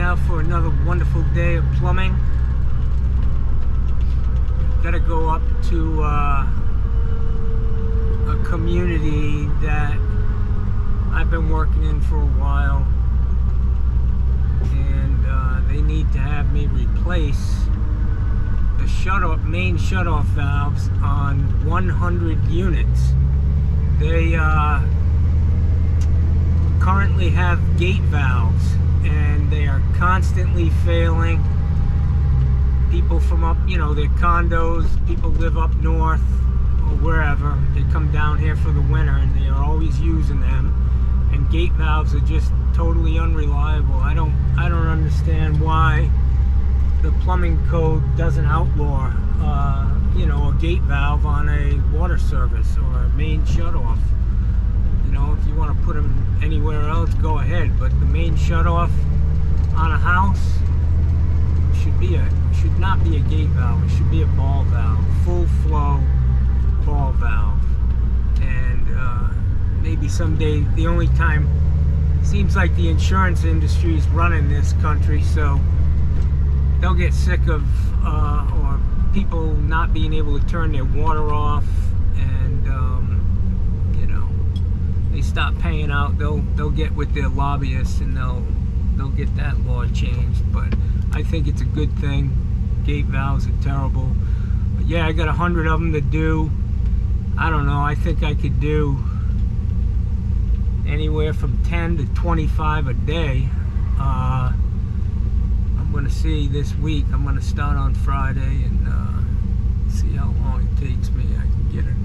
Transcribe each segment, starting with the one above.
out for another wonderful day of plumbing. Gotta go up to a community that I've been working in for a while, and they need to have me replace the main shutoff valves on 100 units. They currently have gate valves, and they are constantly failing. People from up, their condos, people live up north or wherever, they come down here for the winter and they are always using them, and gate valves are just totally unreliable. I don't understand why the plumbing code doesn't outlaw a gate valve on a water service or a main shutoff. If you want to put them anywhere else, go ahead, but the main shutoff on a house should not be a gate valve. It should be a ball valve, full flow ball valve. And maybe someday, the only time, seems like the insurance industry is running this country, so they'll get sick of or people not being able to turn their water off, and they stop paying out. They'll get with their lobbyists and they'll get that law changed. But I think it's a good thing. Gate valves are terrible. But yeah, I got 100 of them to do. I don't know. I think I could do anywhere from 10 to 25 a day. I'm going to see this week. I'm going to start on Friday and see how long it takes me. I can get it.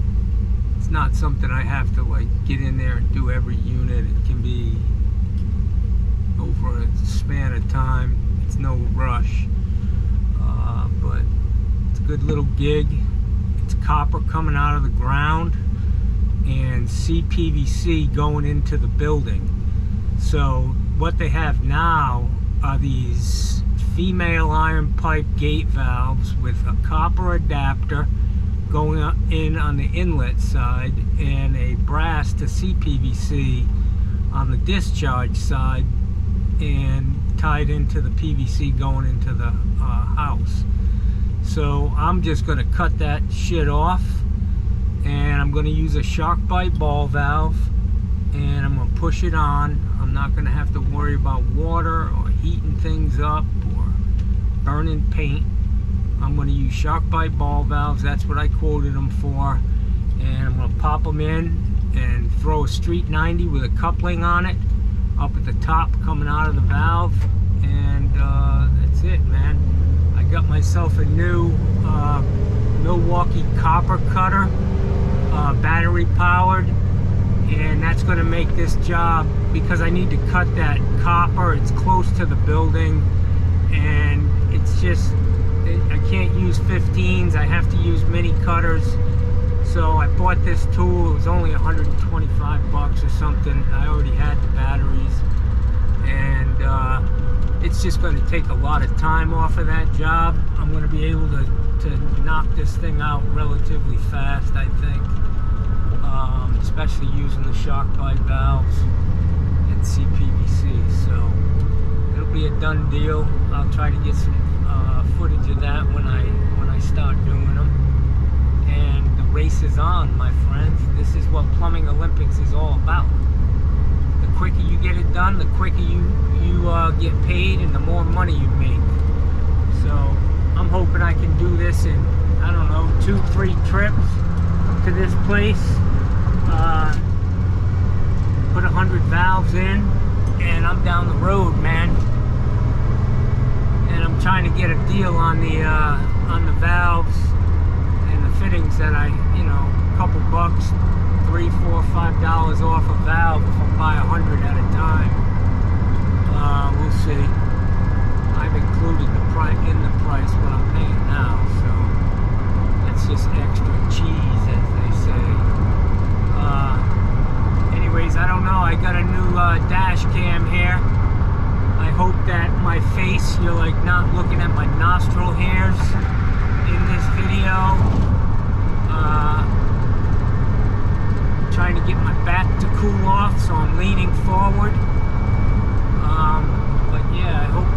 It's not something I have to get in there and do every unit. It can be over a span of time. It's no rush, but it's a good little gig. It's copper coming out of the ground and CPVC going into the building. So what they have now are these female iron pipe gate valves with a copper adapter going in on the inlet side and a brass to CPVC on the discharge side, and tied into the PVC going into the house. So I'm just going to cut that shit off, and I'm going to use a SharkBite ball valve, and I'm going to push it on. I'm not going to have to worry about water or heating things up or burning paint. I'm going to use SharkBite ball valves. That's what I quoted them for. And I'm going to pop them in and throw a Street 90 with a coupling on it up at the top coming out of the valve. And that's it, man. I got myself a new Milwaukee copper cutter, battery powered. And that's going to make this job, because I need to cut that copper. It's close to the building, and it's just, I can't use 15s. I have to use mini cutters. So I bought this tool. It was only 125 bucks or something. I already had the batteries, and it's just going to take a lot of time off of that job. I'm going to be able to knock this thing out relatively fast, I think, especially using the SharkBite valves and CPVC. So it'll be a done deal. I'll try to get some footage of that when I start doing them. And the race is on, my friends. This is what Plumbing Olympics is all about. The quicker you get it done, the quicker you get paid, and the more money you make. So I'm hoping I can do this in, I don't know, 2-3 trips to this place. Put 100 valves in, and I'm down the road, man. And I'm trying to get a deal on the valves and the fittings that a couple bucks, $3, $4, $5 off a valve if I buy 100 at a time. We'll see. I've included the price in the price what I'm paying now, so that's just extra cheese, as they say. Anyways, I don't know. I got a new dash cam here. I hope that my face, you're not looking at my nostril hairs in this video. Trying to get my back to cool off, so I'm leaning forward. But yeah, I hope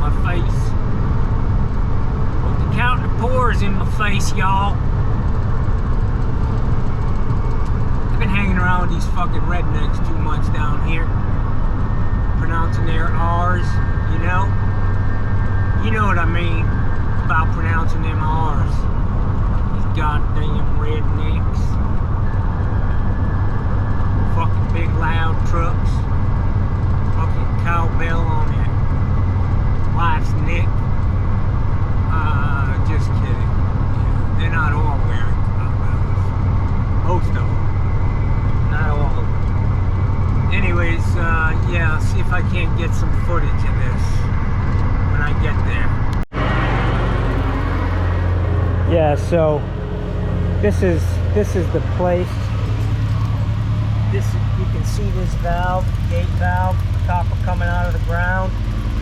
my face. Put the counting of pores in my face, y'all. I've been hanging around with these fucking rednecks too much down here. Pronouncing their R's, you know? You know what I mean about pronouncing them R's. These goddamn rednecks. Fucking big loud trucks. Fucking cowbell on their wife's neck. Just kidding. Yeah, they're not all wearing cowbells. Most of them. Not all of them. Anyways, yeah, see if I can't get some footage of this when I get there. Yeah, so this is the place. This, you can see this valve, gate valve, copper coming out of the ground.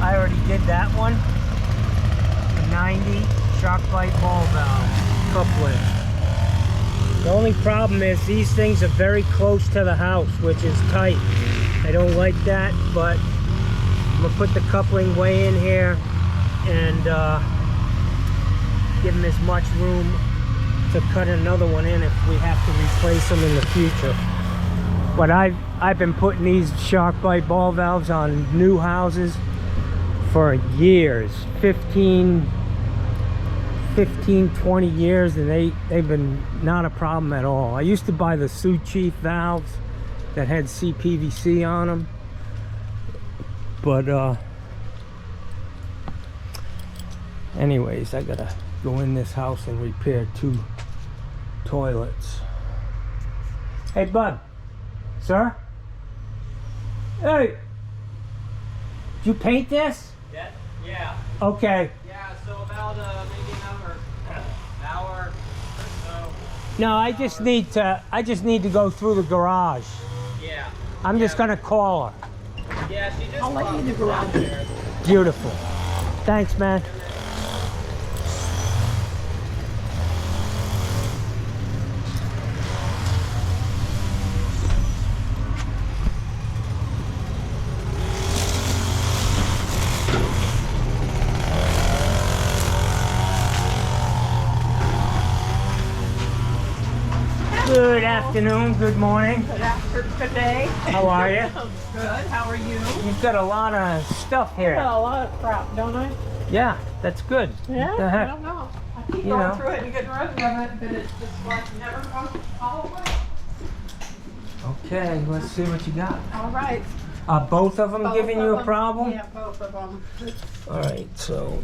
I already did that one. The 90 SharkBite ball valve coupling. The only problem is these things are very close to the house, which is tight. I don't like that, but I'm gonna put the coupling way in here and give them as much room to cut another one in if we have to replace them in the future. But I've been putting these SharkBite ball valves on new houses for years, 15, 20 years, and they've been not a problem at all. I used to buy the Sioux Chief valves that had CPVC on them, but anyways, I gotta go in this house and repair 2 toilets. Hey bud, sir? Hey, did you paint this? Yeah. Okay. Yeah, so about maybe an hour or so. No, I just need to go through the garage. Yeah. I'm just gonna call her. Yeah, she just I'll let you in the garage. Beautiful. Thanks, man. Good afternoon, good morning. Good day. How are you? Good. How are you? You've got a lot of stuff I here. got a lot of crap, don't I? Yeah, that's good. Yeah. What the I heck? don't know. I keep You going know. through it and getting rid of it, but it's just like never goes all away. Okay, let's see what you got. All right. Are both of them Both giving of you a them. problem? Yeah, both of them. All right, so.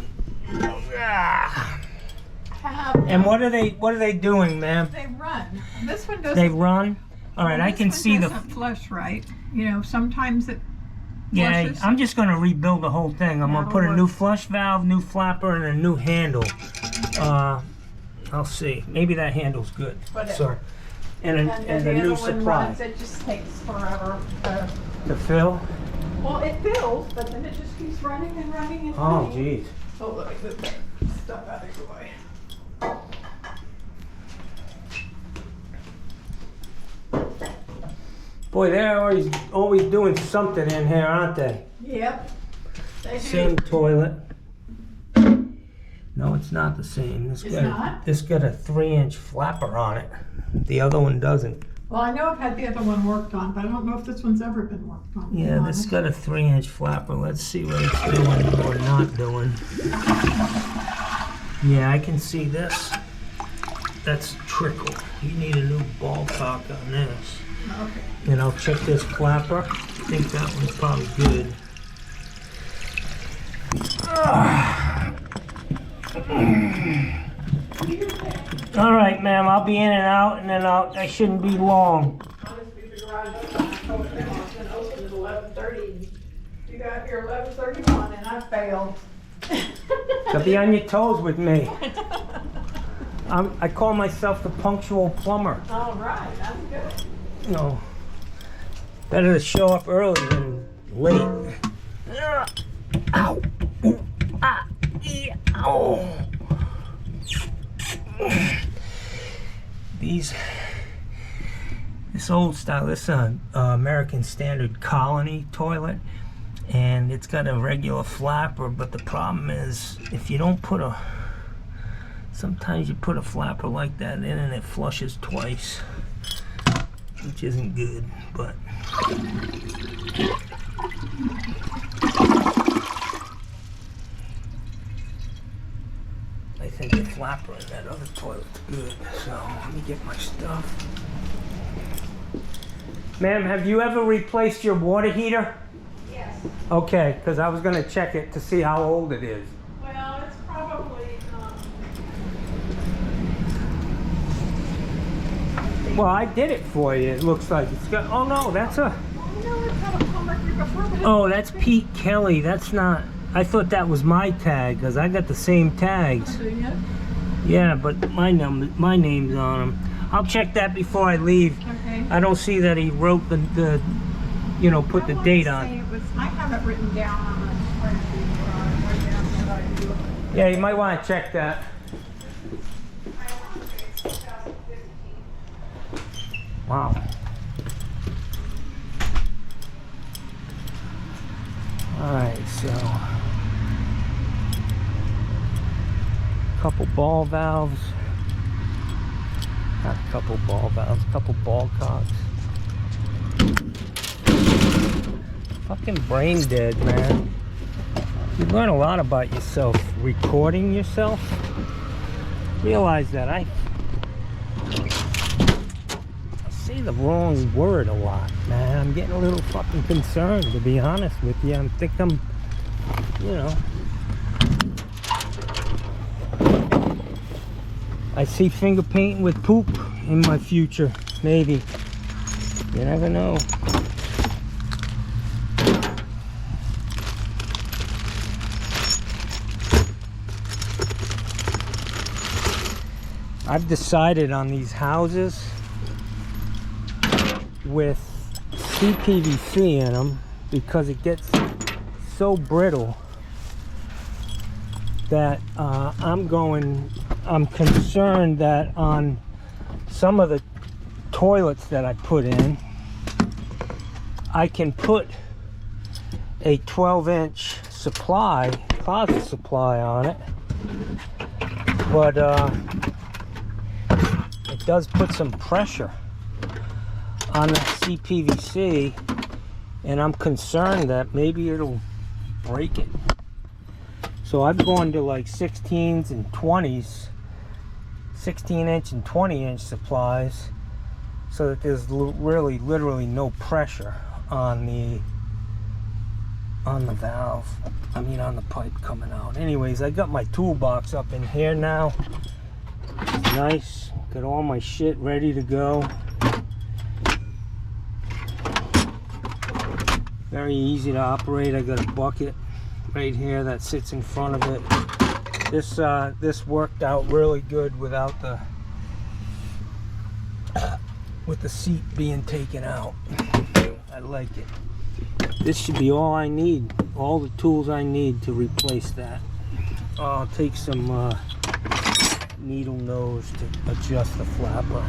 And what are they doing, ma'am? They run. This one doesn't. They run. All right, I this can one see the. doesn't flush right. You know, sometimes it. Yeah, flushes. I'm just gonna rebuild the whole thing. I'm gonna put a new flush valve, new flapper, and a new handle. I'll see. Maybe that handle's good. Whatever. Sir. And And a new other one supply runs, it just takes forever. to fill. Well, it fills, but then it just keeps running and running and Oh, running. geez. Oh, let me move that stuff out of the way. Boy, they're always doing something in here, aren't they? Yep. They do. Same toilet. No, it's not the same. It's not? This got a 3-inch flapper on it. The other one doesn't. Well, I know I've had the other one worked on, but I don't know if this one's ever been worked on. to be Yeah, this honest. got a 3-inch flapper. Let's see what it's doing or not doing. Yeah, I can see this. That's trickle. You need a new ball cock on this. Okay. And I'll check this flapper. I think that one's probably good. All right, ma'am. I'll be in and out, and then I shouldn't be long. I'll just leave the garage open. I told them I was gonna open at 11:30. You got here 11:31 and I failed. So be on your toes with me. I call myself the punctual plumber. All right, that's good. You know, better to show up early than late. Ow. Ooh. Ah. Yeah. Ow. This old style, this American Standard Colony toilet, and it's got a regular flapper, but the problem is if you don't put a, sometimes you put a flapper like that in and it flushes twice, which isn't good, but I think the flapper in that other toilet's good. So let me get my stuff. Ma'am, have you ever replaced your water heater? Yes. Okay, because I was going to check it to see how old it is. Well, it's probably, Well, I did it for you. It looks like it's got. Oh no, that's a. no, it's had a plumber here before, but Oh, that's Pete Kelly. That's not. I thought that was my tag because I got the same tags. do you? Yeah, but my name's on them. I'll check that before I leave. Okay. I don't see that he wrote the you know, put the date on. I have it written down on the spreadsheet where I write down what I do. Yeah, you might want to check that. I want to say it's 2015. Wow. Alright, so couple ball valves. Not a couple ball valves, couple ball cocks. Fucking brain dead, man. You learn a lot about yourself recording yourself. Realize that I say the wrong word a lot, man. I'm getting a little fucking concerned, to be honest with you. I think I'm, you know, I see finger painting with poop in my future, maybe. You never know. I've decided on these houses with CPVC in them because it gets so brittle that I'm concerned that on some of the toilets that I put in, I can put a 12-inch supply, closet supply on it, but it does put some pressure on the CPVC, and I'm concerned that maybe it'll break it. So I've gone to like 16s and 20s, 16-inch and 20-inch supplies, so that there's really literally no pressure on the valve, I mean on the pipe coming out. Anyways, I got my toolbox up in here now. It's nice, got all my shit ready to go. Very easy to operate. I got a bucket right here that sits in front of it. This worked out really good without with the seat being taken out. I like it. This should be all I need, all the tools I need to replace that. I'll take some needle nose to adjust the flapper.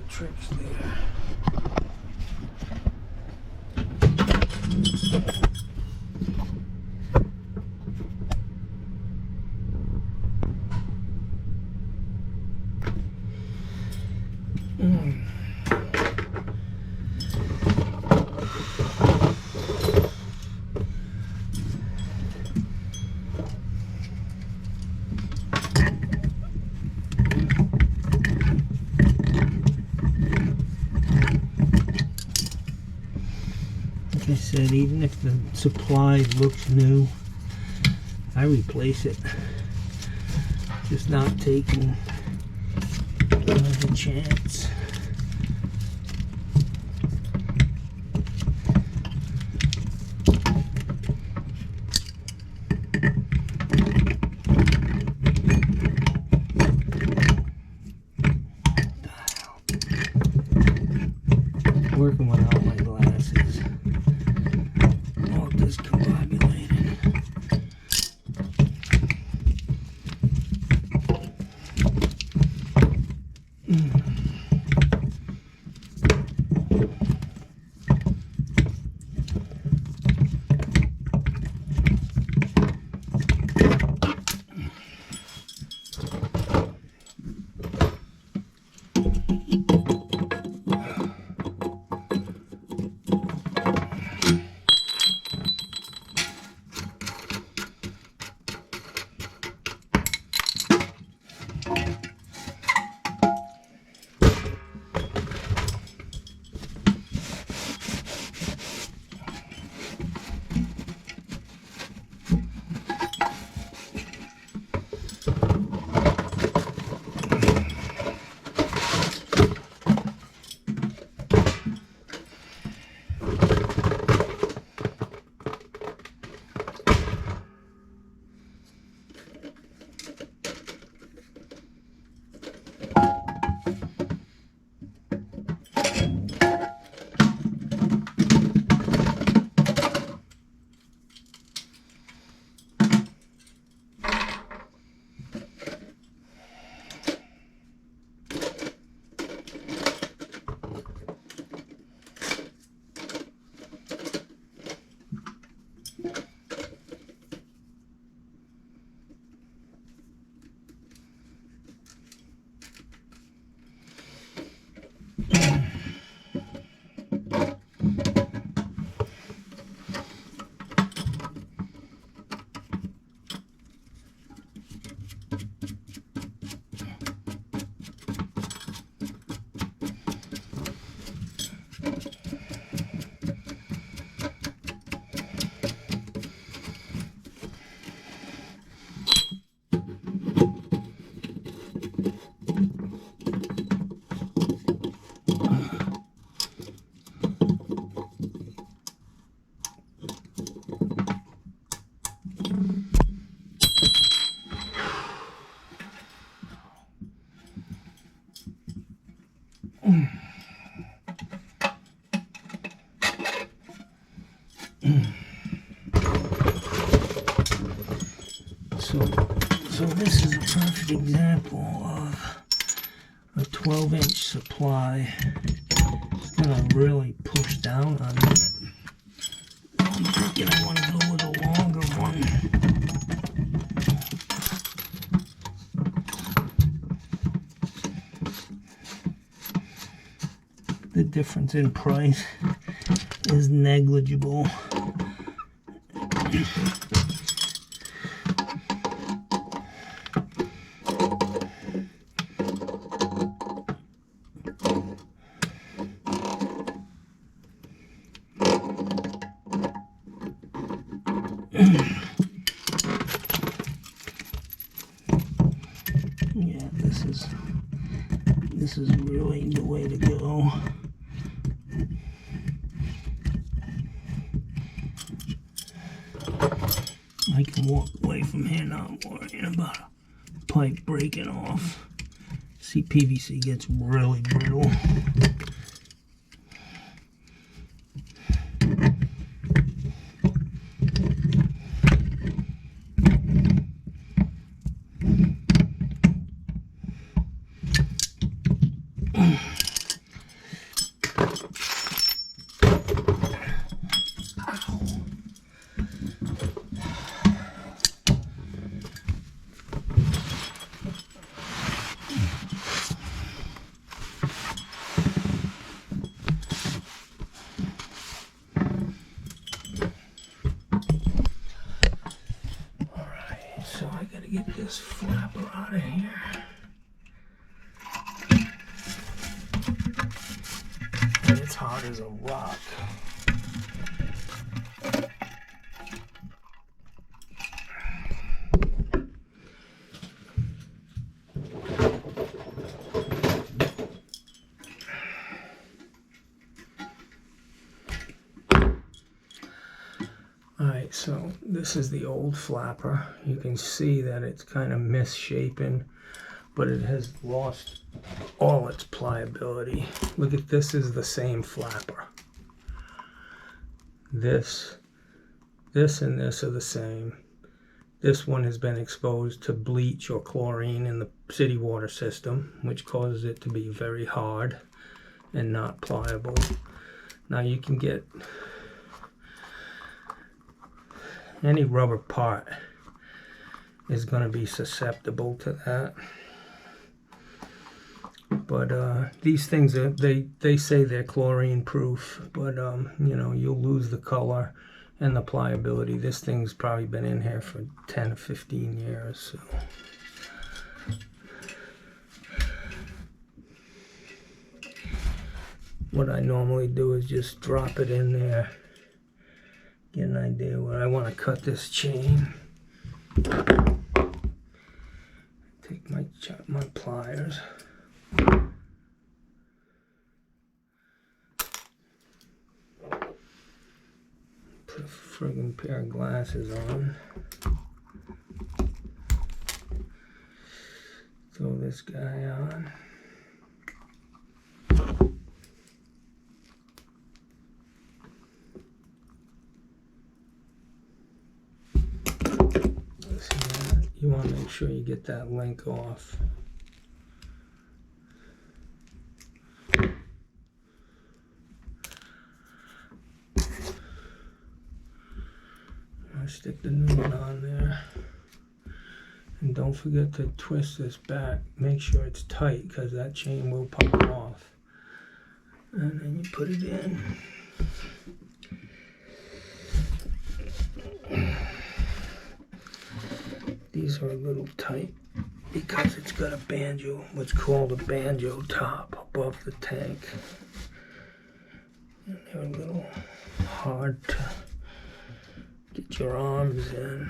Tricks there. I said, even if the supply looks new, I replace it. Just not taking another chance. Working without my glasses. All discombobulated. So this is a perfect example of a 12-inch supply. It's gonna really push down on it. I'm thinking I want to go with a longer one. The difference in price is negligible. Yeah, this is really the way to go. I can walk away from here not worrying about a pipe breaking off. See, PVC gets really brittle. So I gotta get this flapper out of here. And it's hard as a rock. Alright, so this is the old flapper. You can see that it's kind of misshapen, but it has lost all its pliability. Look at this, is the same flapper. This and this are the same. This one has been exposed to bleach or chlorine in the city water system, which causes it to be very hard and not pliable. Now you can get any rubber part is going to be susceptible to that. But these things are, they say they're chlorine proof, but you know, you'll lose the color and the pliability. This thing's probably been in here for 10 or 15 years. So. What I normally do is just drop it in there, get an idea where I want to cut this chain. Take my pliers. Put a friggin' pair of glasses on. Throw this guy on. You want to make sure you get that link off. I'll stick the new one on there. And don't forget to twist this back. Make sure it's tight, because that chain will pop off. And then you put it in. These are a little tight because it's got a banjo, what's called a banjo top above the tank. And they're a little hard to get your arms in.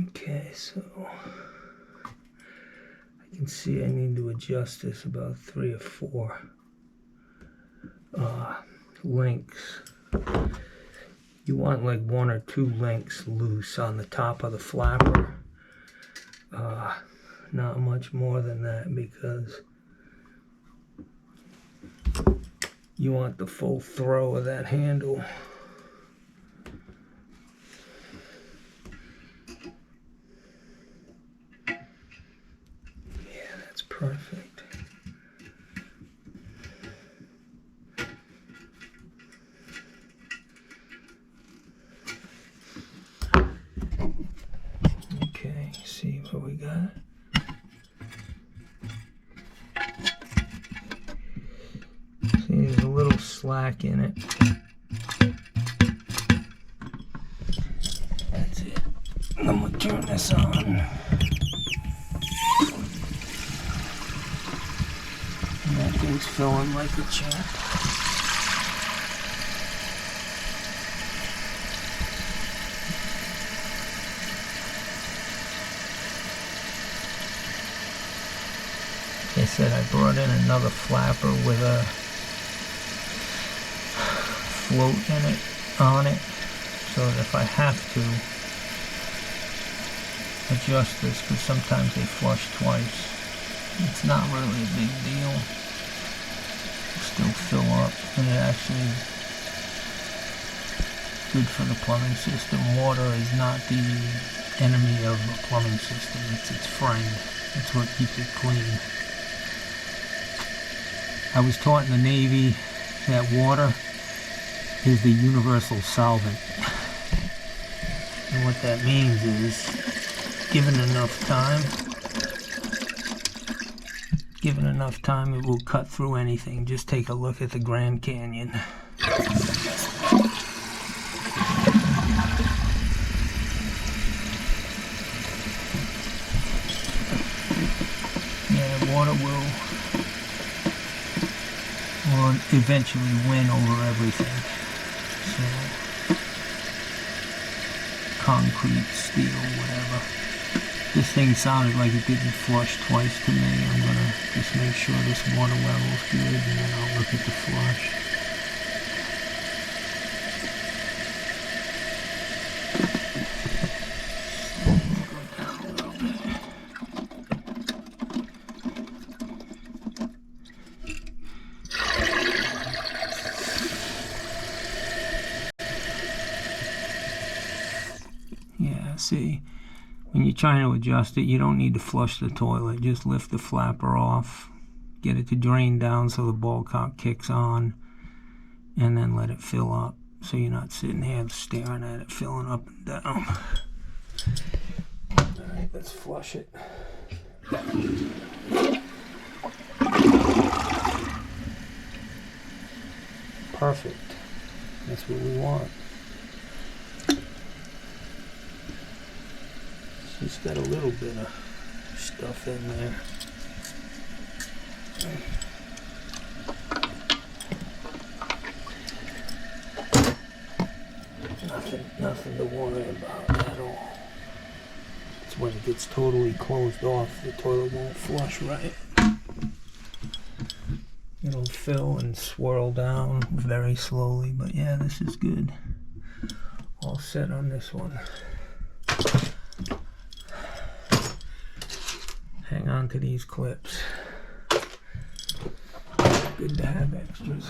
Okay, so I can see I need to adjust this about 3 or 4 links. You want like 1 or 2 links loose on the top of the flapper. Not much more than that, because you want the full throw of that handle. Yeah, that's perfect. See what we got. See, there's a little slack in it. That's it. I'm gonna turn this on. And that thing's filling like a champ. I said I brought in another flapper with a float in it, on it, so that if I have to adjust this, because sometimes they flush twice, it's not really a big deal. It'll still fill up, and it actually is good for the plumbing system. Water is not the enemy of a plumbing system, it's its friend. It's what keeps it clean. I was taught in the Navy that water is the universal solvent. And what that means is, given enough time, it will cut through anything. Just take a look at the Grand Canyon. Yeah, water will eventually win over everything. So, concrete, steel, whatever. This thing sounded like it didn't flush twice to me. I'm gonna just make sure this water level's good, and then I'll look at the flush. see, when you're trying to adjust it, you don't need to flush the toilet. Just lift the flapper off, get it to drain down so the ball cock kicks on, and then let it fill up so you're not sitting there staring at it filling up and down. Alright, let's flush it. Perfect. That's what we want. She's got a little bit of stuff in there. Nothing to worry about at all. It's when it gets totally closed off, the toilet won't flush right. It'll fill and swirl down very slowly, but yeah, this is good. All set on this one. Hang on to these clips. Good to have extras.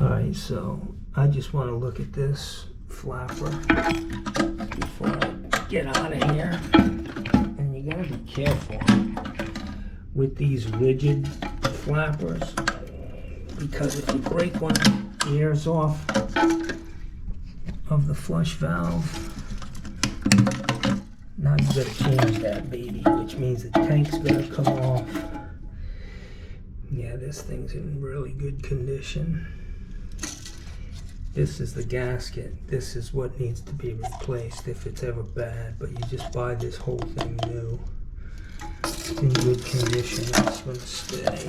Alright, so I just want to look at this flapper before I get out of here. And you gotta be careful with these rigid flappers, because if you break one of the ears off of the flush valve, now you gotta change that baby, which means the tank's gotta come off. Yeah, this thing's in really good condition. This is the gasket. This is what needs to be replaced if it's ever bad, but you just buy this whole thing new. It's in good condition. It's going to stay.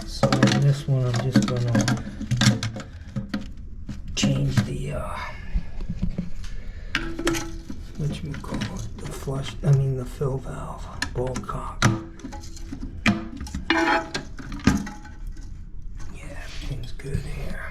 So on this one, I'm just going to change the whatchamacallit, the flush, the fill valve, ball cock. Everything's good here.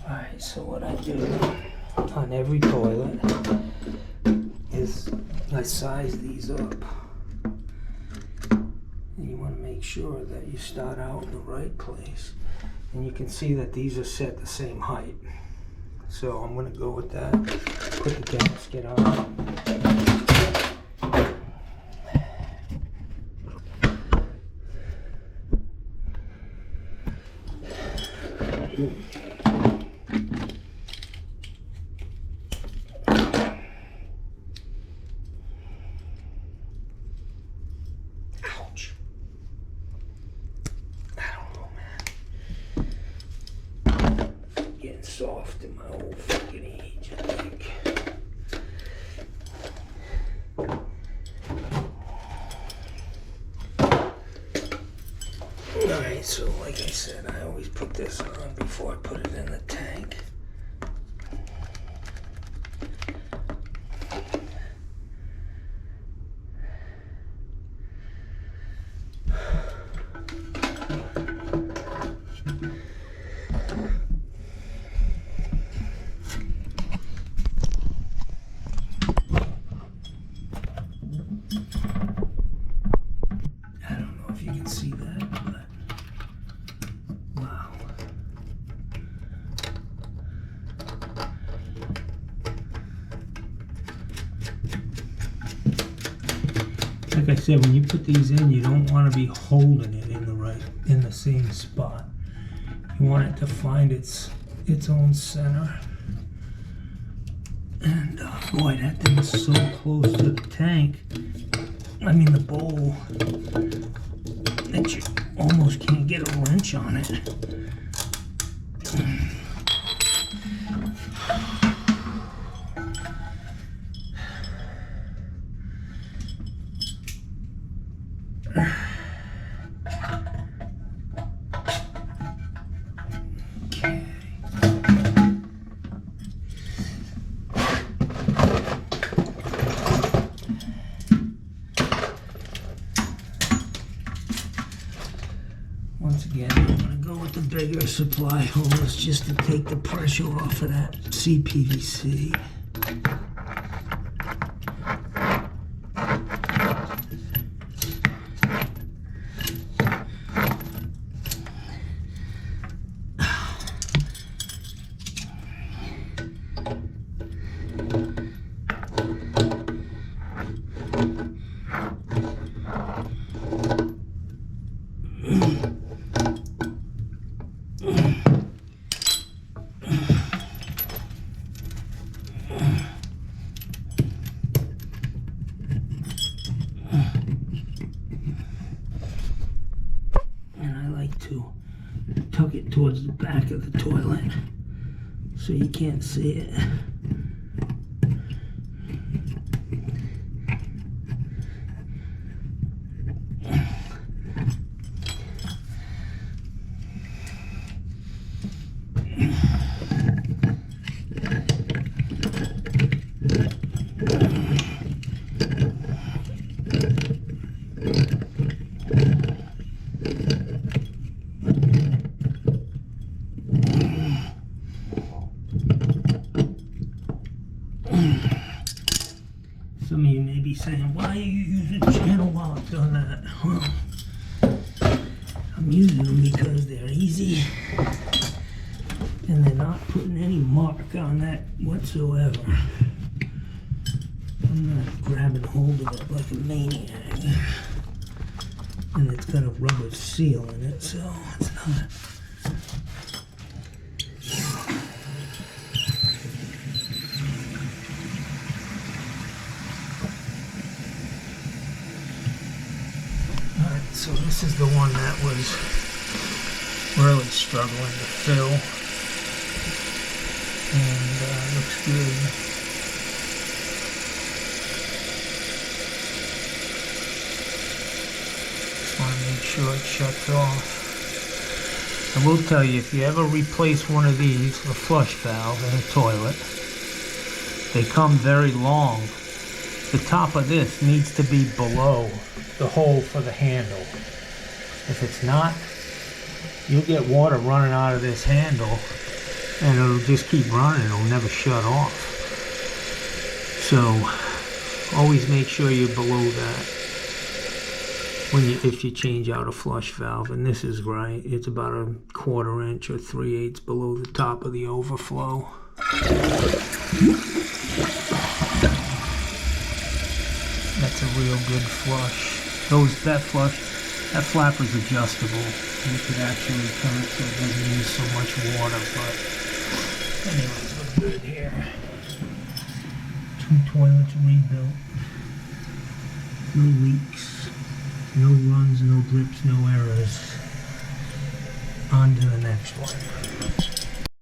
Alright, so what I do on every toilet is I size these up. And you want to make sure that you start out in the right place. And you can see that these are set the same height. So I'm going to go with that. Put the gasket on. Ouch. I don't know, man. Getting soft in my old fucking age, I think. Alright, so like I said, I always put this on before I put it in the tank. I don't know if you can see that, but wow. Like I said, when you put these in, you don't want to be holding it in the same spot. You want it to find its own center. And boy, that thing is so close to the tank. I mean the bowl, that you almost can't get a wrench on it. Okay. Once again, I'm going to go with the bigger supply hose just to take the pressure off of that CPVC. To tuck it towards the back of the toilet so you can't see it. Some of you may be saying, why are you using channel locks on that? Well, I'm using them because they're easy and they're not putting any mark on that whatsoever. I'm not grabbing hold of it like a maniac. And it's got a rubber seal in it, so it's not. Alright, so this is the one that was really struggling to fill. And looks good. Want to make sure it shuts off. I will tell you, if you ever replace one of these, a flush valve in a toilet, they come very long. The top of this needs to be below the hole for the handle. If it's not, you'll get water running out of this handle and it'll just keep running. It'll never shut off. So always make sure you're below that. If you change out a flush valve, and this is right, it's about a 1/4 inch or 3/8 below the top of the overflow. That's a real good flush. That flapper's adjustable. You could actually turn it so it doesn't use so much water, but anyways, we're good here. 2 toilets rebuilt. No leaks. No runs, no drips, no errors. On to the next one.